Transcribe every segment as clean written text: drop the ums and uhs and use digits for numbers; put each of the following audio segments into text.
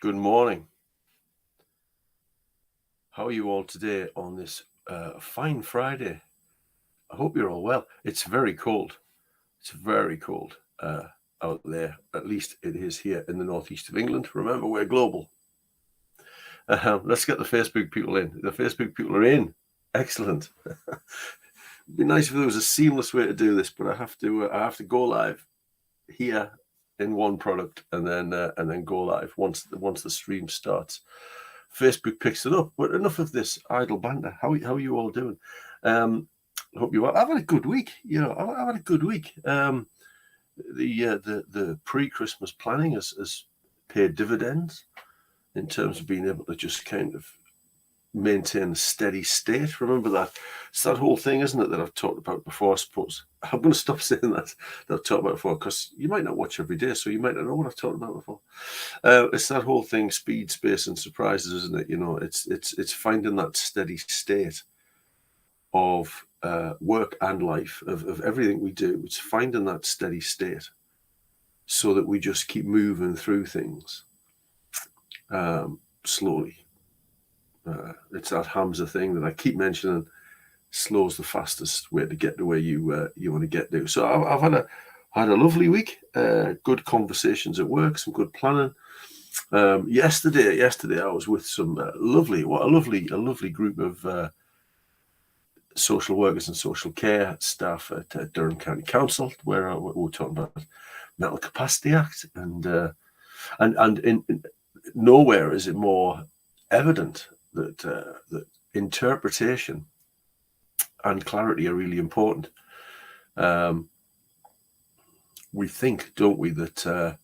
Good morning. How are you all today on this fine Friday? I hope you're all well. It's very cold. It's very cold out there. At least it is here in the northeast of England. Remember, we're global. Let's get the Facebook people in. The Facebook people are in. Excellent. It'd be nice if there was a seamless way to do this, but I have to go live here in one product and then go live once the stream starts. Facebook picks it up. But enough of this idle banter. How are you all doing? I hope you are. I've had a good week. I've had a good week. The pre-Christmas planning has paid dividends in terms of being able to just kind of maintain a steady state. Remember that it's that whole thing, isn't it, that I've talked about before, I suppose. I'm going to stop saying that I've talked about before, because you might not watch every day, so you might not know what I've talked about before. It's that whole thing, speed, space, and surprises, isn't it? It's finding that steady state of work and life, of everything we do. It's finding that steady state so that we just keep moving through things slowly. It's that Hamza thing that I keep mentioning. Slow's the fastest way to get to where you want to get to. So I've had a lovely week. Good conversations at work, some good planning. Yesterday I was with some lovely group of social workers and social care staff at Durham County Council, where we were talking about Mental Capacity Act, and in nowhere is it more evident that interpretation and clarity are really important. We think, don't we, that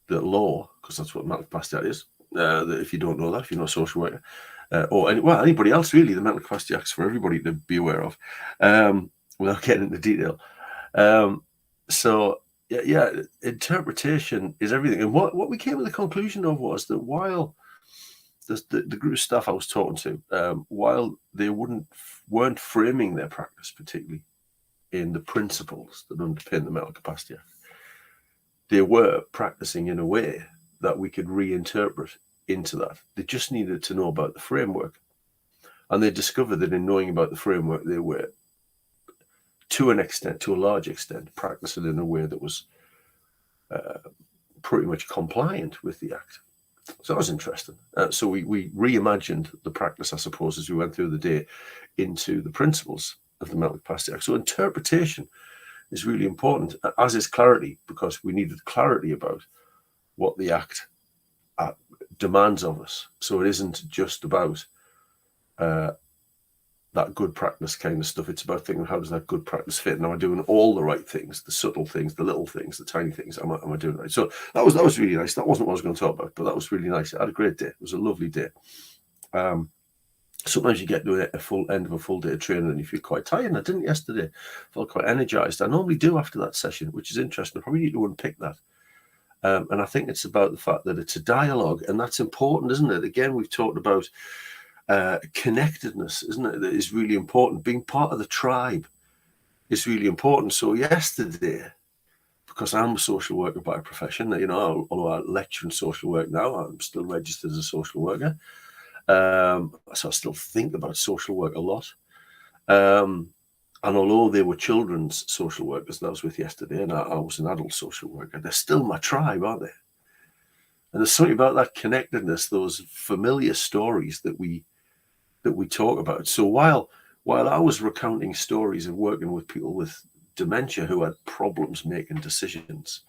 law, because that's what mental capacity act is, that if you don't know that, if you're not a social worker, or anybody else really, the mental capacity act's for everybody to be aware of, without getting into detail. So interpretation is everything. And what we came to the conclusion of was that while the group of staff I was talking to, while they weren't framing their practice particularly in the principles that underpin the Mental Capacity Act, they were practicing in a way that we could reinterpret into that. They just needed to know about the framework. And they discovered that in knowing about the framework, they were, to a large extent, practicing in a way that was pretty much compliant with the Act. So that was interesting. So we reimagined the practice, I suppose, as we went through the day into the principles of the Mental Capacity Act. So interpretation is really important, as is clarity, because we needed clarity about what the Act demands of us. So it isn't just about that good practice kind of stuff. It's about thinking, how does that good practice fit? And am I doing all the right things, the subtle things, the little things, the tiny things? Am I doing right? So that was really nice. That wasn't what I was going to talk about, but that was really nice. I had a great day. It was a lovely day. Sometimes you get to a full end of a full day of training and you feel quite tired. And I didn't yesterday. I felt quite energized. I normally do after that session, which is interesting. I probably need to unpick that. And I think it's about the fact that it's a dialogue, and that's important, isn't it? Again, we've talked about connectedness, isn't it? That is really important. Being part of the tribe is really important. So yesterday, because I'm a social worker by profession, although I lecture in social work now, I'm still registered as a social worker. So I still think about social work a lot. And although they were children's social workers that I was with yesterday, and I was an adult social worker, they're still my tribe, aren't they? And there's something about that connectedness, those familiar stories that we talk about. So while I was recounting stories of working with people with dementia who had problems making decisions,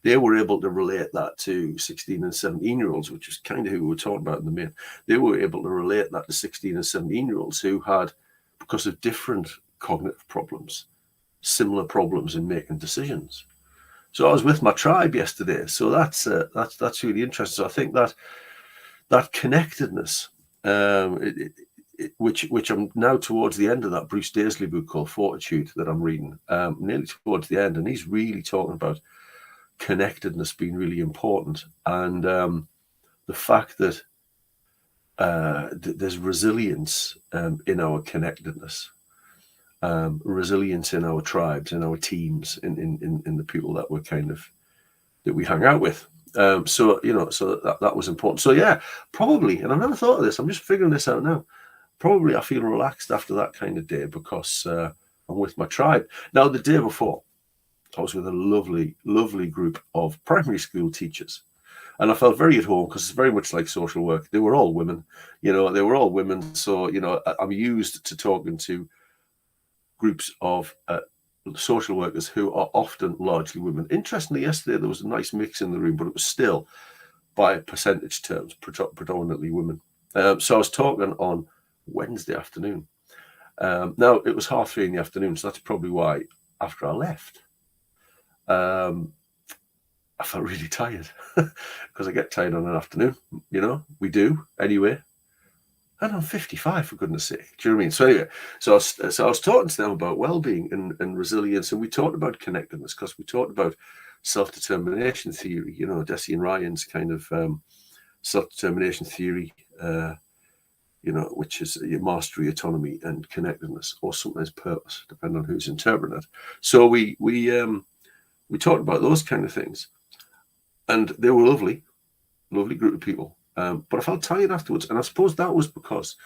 they were able to relate that to 16 and 17-year-olds, which is kind of who we were talking about in the main. They were able to relate that to 16 and 17-year-olds who had, because of different cognitive problems, similar problems in making decisions. So I was with my tribe yesterday. So that's really interesting. So I think that connectedness, which I'm now towards the end of that Bruce Daisley book called Fortitude that I'm reading, nearly towards the end, and he's really talking about connectedness being really important, and the fact that there's resilience in our connectedness, resilience in our tribes, in our teams, in the people that we're that we hang out with. So, so that was important. So yeah, probably, and I've never thought of this, I'm just figuring this out now. Probably I feel relaxed after that kind of day because I'm with my tribe. Now, the day before, I was with a lovely, lovely group of primary school teachers. And I felt very at home because it's very much like social work. They were all women, they were all women. So, I'm used to talking to groups of social workers who are often largely women. Interestingly, yesterday there was a nice mix in the room, but it was still, by percentage terms, predominantly women. So I was talking on Wednesday afternoon. Now, it was 3:30 in the afternoon, so that's probably why after I left, I felt really tired because I get tired on an afternoon, we do anyway. And I'm 55, for goodness sake. Do you know what I mean? So anyway, so I was talking to them about well-being and resilience, and we talked about connectedness because we talked about self-determination theory, Deci and Ryan's kind of self-determination theory, which is your mastery, autonomy, and connectedness, or sometimes purpose, depending on who's interpreting it. So we talked about those kind of things, and they were lovely group of people. But I felt tired afterwards, and I suppose that was because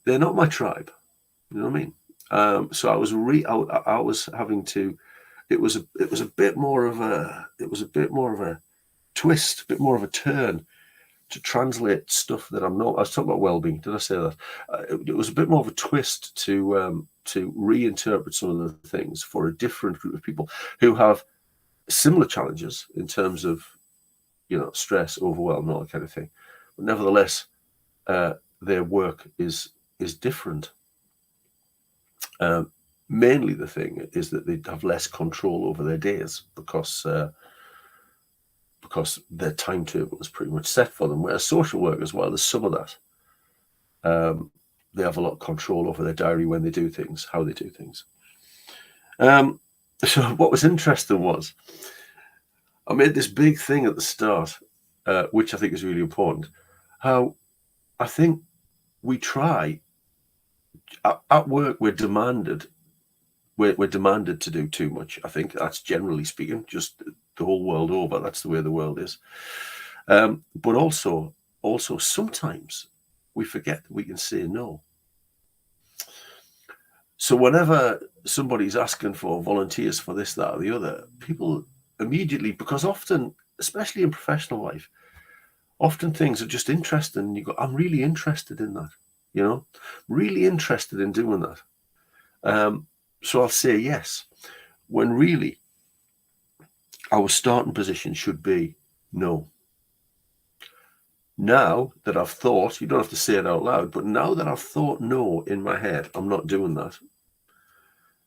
they're not my tribe. You know what I mean? So I was I was having to. It was a bit more of a twist, a bit more of a turn to translate stuff that I'm not. I was talking about well-being. Did I say that? It was a bit more of a twist to reinterpret some of the things for a different group of people who have similar challenges in terms of stress, overwhelm, and all that kind of thing. But nevertheless, their work is different. Mainly the thing is that they have less control over their days because their timetable is pretty much set for them. Whereas social workers, well, there's some of that. They have a lot of control over their diary when they do things, how they do things. So what was interesting was I made this big thing at the start, which I think is really important. How I think we try at work, we're demanded to do too much. I think that's generally speaking, just the whole world over. That's the way the world is. But also sometimes we forget that we can say no. So whenever somebody's asking for volunteers for this, that, or the other, people immediately, because often, especially in professional life, often things are just interesting. And you go, I'm really interested in that, really interested in doing that. So I'll say yes, when really our starting position should be no. Now that I've thought, you don't have to say it out loud, but now that I've thought no in my head, I'm not doing that.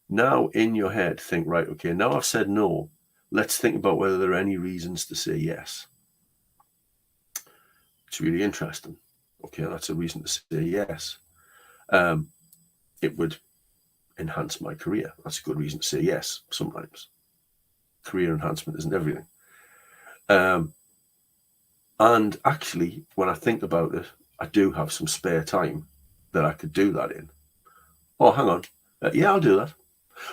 Now in your head, think, right, okay, now I've said no, let's think about whether there are any reasons to say yes. It's really interesting. Okay, that's a reason to say yes. It would enhance my career. That's a good reason to say yes sometimes. Career enhancement isn't everything. And actually, when I think about it, I do have some spare time that I could do that in. Oh, hang on. Yeah, I'll do that.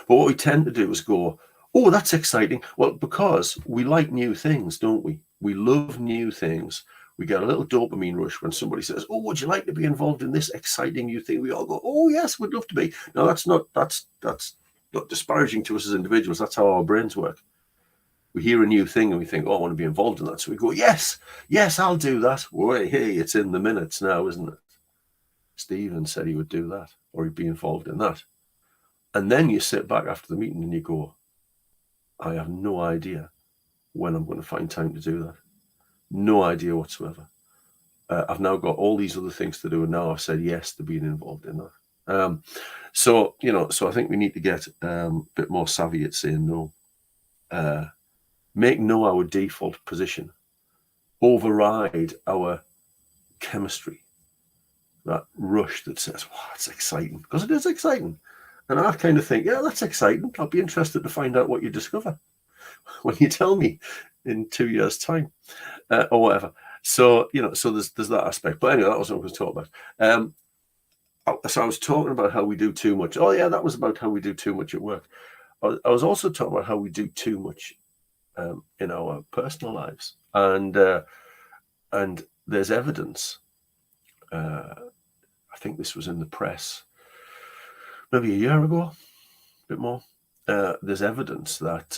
But what we tend to do is go, oh, that's exciting. Well, because we like new things, don't we? We love new things. We get a little dopamine rush when somebody says, oh, would you like to be involved in this exciting new thing? We all go, oh, yes, we'd love to be. No, that's not disparaging to us as individuals. That's how our brains work. We hear a new thing and we think, oh, I want to be involved in that. So we go, yes, I'll do that. Wait, hey, it's in the minutes now, isn't it? Stephen said he would do that, or he'd be involved in that. And then you sit back after the meeting and you go, I have no idea when I'm going to find time to do that. No idea whatsoever. I've now got all these other things to do, and now I've said yes to being involved in that. So I think we need to get a bit more savvy at saying no. Make no our default position. Override our chemistry. That rush that says, wow, it's exciting. Because it is exciting. And I kind of think, yeah, that's exciting. I'll be interested to find out what you discover when you tell me in 2 years' time, or whatever. So, so there's that aspect. But anyway, that was what I was talking about. So I was talking about how we do too much. Oh, yeah, that was about how we do too much at work. I was also talking about how we do too much in our personal lives. And there's evidence. I think this was in the press maybe a year ago, a bit more. There's evidence that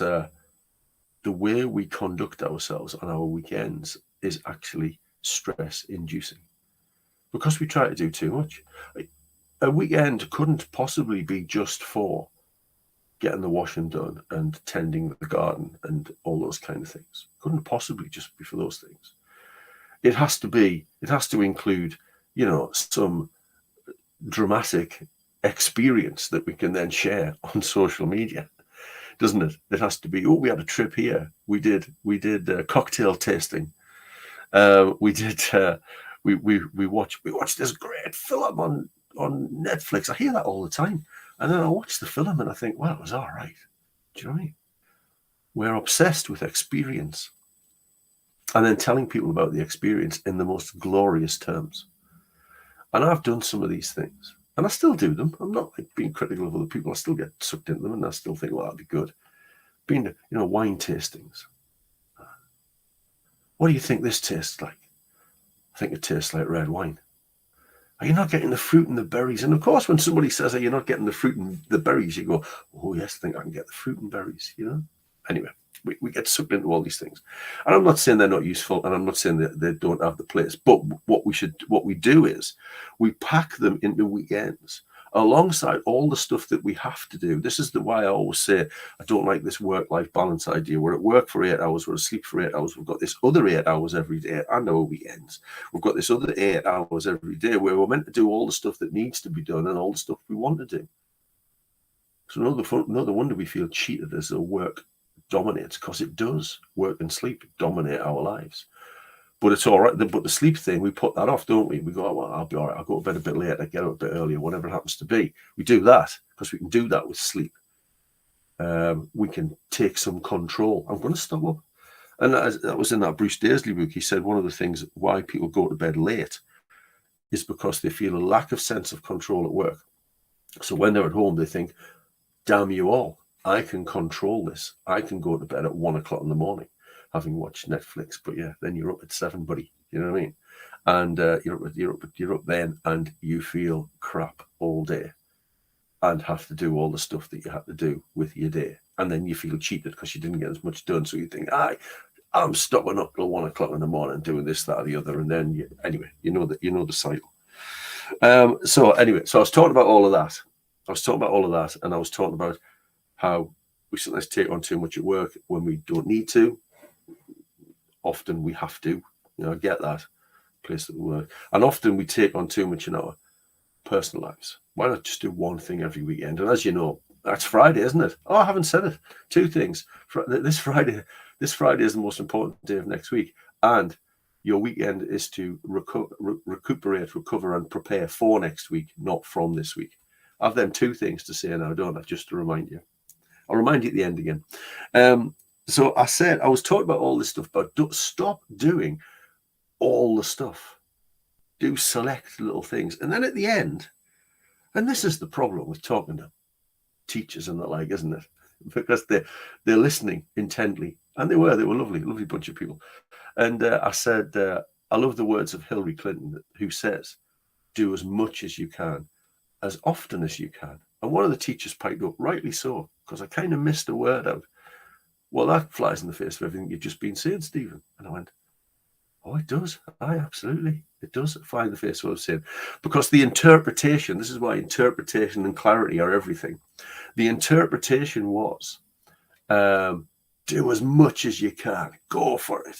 the way we conduct ourselves on our weekends is actually stress-inducing because we try to do too much. A weekend couldn't possibly be just for getting the washing done and tending the garden and all those kind of things. Couldn't possibly just be for those things. It has to include, some dramatic experience that we can then share on social media, doesn't it? It has to be, we had a trip here. We did cocktail tasting. We watched this great film on Netflix. I hear that all the time. And then I watch the film and I think, well, it was all right. Do you know what I mean? We're obsessed with experience. And then telling people about the experience in the most glorious terms. And I've done some of these things. And I still do them. I'm not being critical of other people. I still get sucked into them and I still think, well, that'd be good. Being to, wine tastings. What do you think this tastes like? I think it tastes like red wine. Are you not getting the fruit and the berries? And of course, when somebody says, you're not getting the fruit and the berries, you go, oh, yes, I think I can get the fruit and berries, Anyway, we get sucked into all these things. And I'm not saying they're not useful, and I'm not saying that they don't have the place. But what we do is we pack them into weekends alongside all the stuff that we have to do. This is why I always say I don't like this work-life balance idea. We're at work for 8 hours, we're asleep for 8 hours. We've got this other 8 hours every day and our weekends. We've got this other 8 hours every day where we're meant to do all the stuff that needs to be done and all the stuff we want to do. So no wonder we feel cheated as though work dominates, because it does. Work and sleep dominate our lives. But it's all right. But the sleep thing, we put that off, don't we? We go, well, I'll be all right. I'll go to bed a bit later, get up a bit earlier, whatever it happens to be. We do that because we can do that with sleep. We can take some control. I'm going to stop up. And that was in that Bruce Daisley book. He said one of the things why people go to bed late is because they feel a lack of sense of control at work. So when they're at home, they think, damn you all, I can control this. I can go to bed at 1 o'clock in the morning, having watched Netflix. But yeah, then you're up at 7, buddy. You know what I mean? And you're up then, and you feel crap all day, and have to do all the stuff that you have to do with your day. And then you feel cheated because you didn't get as much done. So you think, I'm stopping up till 1 o'clock in the morning doing this, that, or the other. And then you know the cycle. So I was talking about all of that. And I was talking about how we sometimes take on too much at work when we don't need to. Often we have to, I get that, place at work. And often we take on too much in our personal lives. Why not just do one thing every weekend? And as you know, that's Friday, isn't it? Oh, I haven't said it. 2 things. This Friday is the most important day of next week. And your weekend is to recuperate, recover, and prepare for next week, not from this week. I've them 2 things to say now, don't I? Just to remind you. I'll remind you at the end again. So I said, I was talking about all this stuff, but stop doing all the stuff. Do select little things. And then at the end, and this is the problem with talking to teachers and the like, isn't it? Because they're listening intently. And they were lovely bunch of people. And I said, I love the words of Hillary Clinton, who says, do as much as you can, as often as you can. And one of the teachers piped up, rightly so, because I kind of missed a word out. Well, that flies in the face of everything you've just been saying, Stephen. And I went, oh, it does. Absolutely. It does fly in the face of what I'm saying. Because the interpretation, this is why interpretation and clarity are everything. The interpretation was, do as much as you can. Go for it.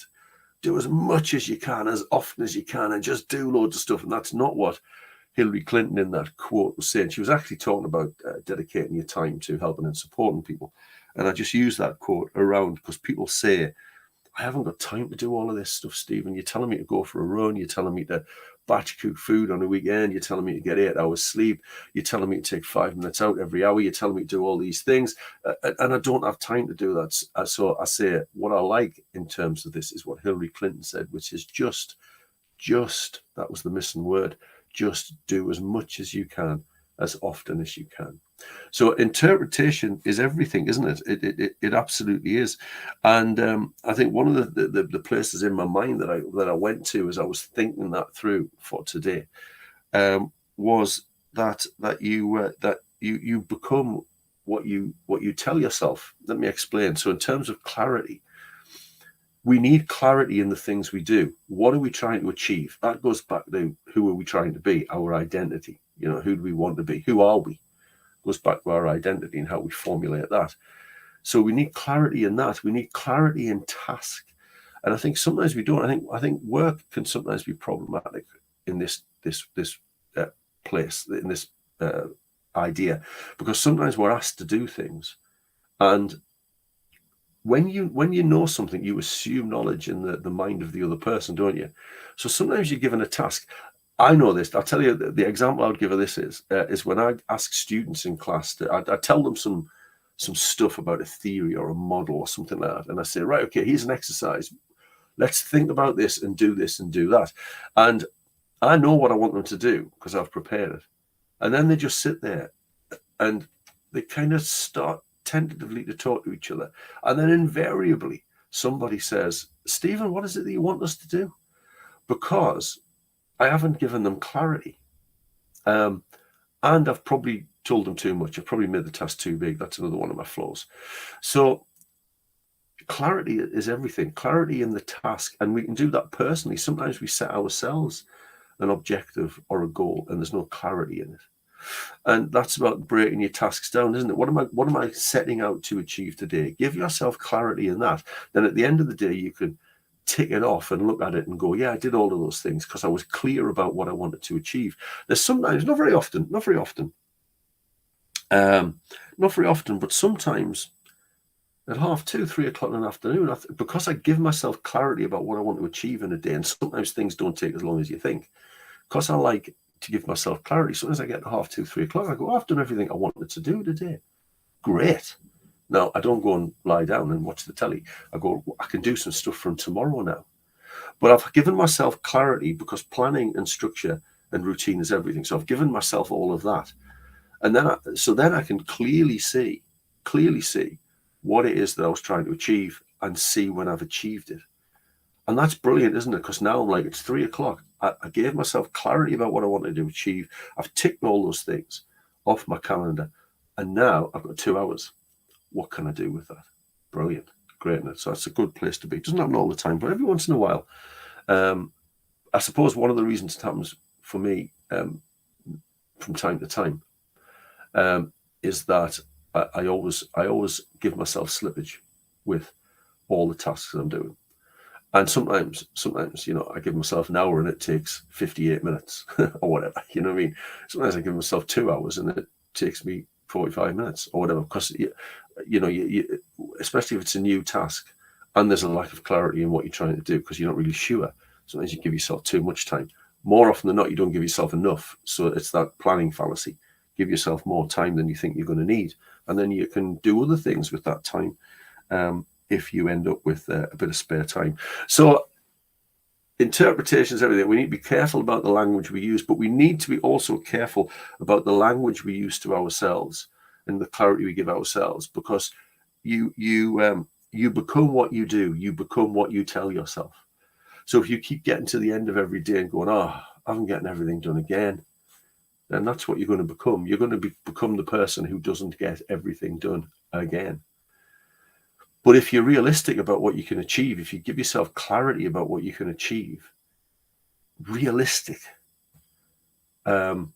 Do as much as you can, as often as you can, and just do loads of stuff. And that's not what Hillary Clinton in that quote was saying. She was actually talking about dedicating your time to helping and supporting people. And I just use that quote around because people say, I haven't got time to do all of this stuff, Stephen. You're telling me to go for a run. You're telling me to batch cook food on a weekend. You're telling me to get 8 hours sleep. You're telling me to take 5 minutes out every hour. You're telling me to do all these things. And I don't have time to do that. So I say what I like in terms of this is what Hillary Clinton said, which is just, that was the missing word. Just do as much as you can, as often as you can. So interpretation is everything, isn't it? It absolutely is. And I think one of the places in my mind that I went to as I was thinking that through for today was that you become what you tell yourself. Let me explain. So in terms of clarity, we need clarity in the things we do. What are we trying to achieve? That goes back to who are we trying to be, our identity. Who do we want to be? Who are we? Goes back to our identity and how we formulate that. So we need clarity in that. We need clarity in task. And I think sometimes we don't. I think work can sometimes be problematic in this place, in this idea, because sometimes we're asked to do things, and when you know something, you assume knowledge in the mind of the other person, don't you? So sometimes you're given a task. I know this. I'll tell you the example I would give of this is when I ask students in class I tell them some stuff about a theory or a model or something like that, and I say, right, okay, here's an exercise. Let's think about this and do that. And I know what I want them to do because I've prepared it. And then they just sit there and they kind of start tentatively to talk to each other. And then invariably somebody says, Stephen, what is it that you want us to do? Because I haven't given them clarity. And I've probably told them too much. I've probably made the task too big. That's another one of my flaws. So clarity is everything. Clarity in the task. And we can do that personally. Sometimes we set ourselves an objective or a goal and there's no clarity in it. And that's about breaking your tasks down, isn't it? What am I setting out to achieve today? Give yourself clarity in that. Then at the end of the day, you can tick it off and look at it and go, yeah, I did all of those things because I was clear about what I wanted to achieve. There's sometimes, not very often, but sometimes at 2:30, 3 o'clock in the afternoon, because I give myself clarity about what I want to achieve in a day, and sometimes things don't take as long as you think, because I like to give myself clarity. So as I get to 2:30, 3 o'clock, I go, I've done everything I wanted to do today. Great. Now, I don't go and lie down and watch the telly. I go, I can do some stuff from tomorrow now. But I've given myself clarity because planning and structure and routine is everything. So I've given myself all of that. And then I can clearly see what it is that I was trying to achieve and see when I've achieved it. And that's brilliant, isn't it? Because now I'm like, it's 3 o'clock. I gave myself clarity about what I wanted to achieve. I've ticked all those things off my calendar. And now I've got 2 hours. What can I do with that? Brilliant. Great. So that's a good place to be. It doesn't happen all the time, but every once in a while. I suppose one of the reasons it happens for me from time to time is that I always give myself slippage with all the tasks that I'm doing. And sometimes, I give myself an hour and it takes 58 minutes or whatever, you know what I mean? Sometimes I give myself 2 hours and it takes me 45 minutes or whatever, because, you especially if it's a new task and there's a lack of clarity in what you're trying to do because you're not really sure. Sometimes you give yourself too much time. More often than not, you don't give yourself enough. So it's that planning fallacy. Give yourself more time than you think you're going to need. And then you can do other things with that time. If you end up with a bit of spare time. So interpretation is everything. We need to be careful about the language we use, but we need to be also careful about the language we use to ourselves and the clarity we give ourselves, because you become what you do. You become what you tell yourself. So if you keep getting to the end of every day and going, I haven't gotten everything done again, then that's what you're going to become. You're going to become the person who doesn't get everything done again. But if you're realistic about what you can achieve, if you give yourself clarity about what you can achieve, realistic, and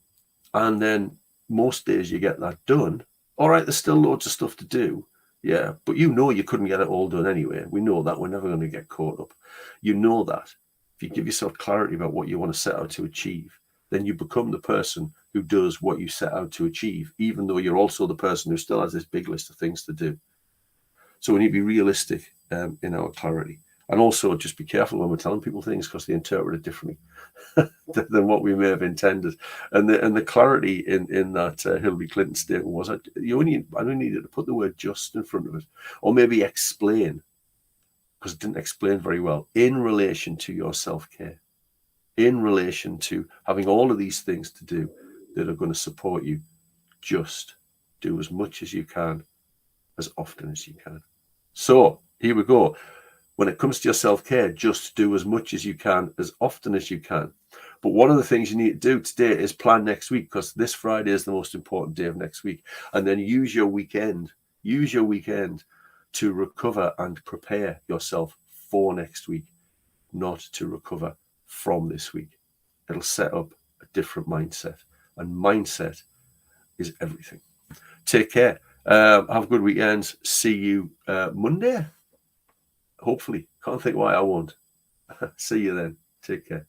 then most days you get that done. All right, there's still loads of stuff to do. Yeah, but you couldn't get it all done anyway. We know that. We're never going to get caught up. You know that. If you give yourself clarity about what you want to set out to achieve, then you become the person who does what you set out to achieve, even though you're also the person who still has this big list of things to do. So we need to be realistic in our clarity. And also just be careful when we're telling people things, because they interpret it differently than what we may have intended. And the clarity in that Hillary Clinton statement was, I only needed to put the word just in front of it, or maybe explain, because it didn't explain very well, in relation to your self-care, in relation to having all of these things to do that are going to support you just do as much as you can, as often as you can. So here we go. When it comes to your self-care, just do as much as you can, as often as you can. But one of the things you need to do today is plan next week, because this Friday is the most important day of next week. And then use your weekend to recover and prepare yourself for next week, not to recover from this week. It'll set up a different mindset, and mindset is everything. Take care. Have a good weekend. See you Monday. Hopefully. Can't think why I won't. See you then. Take care.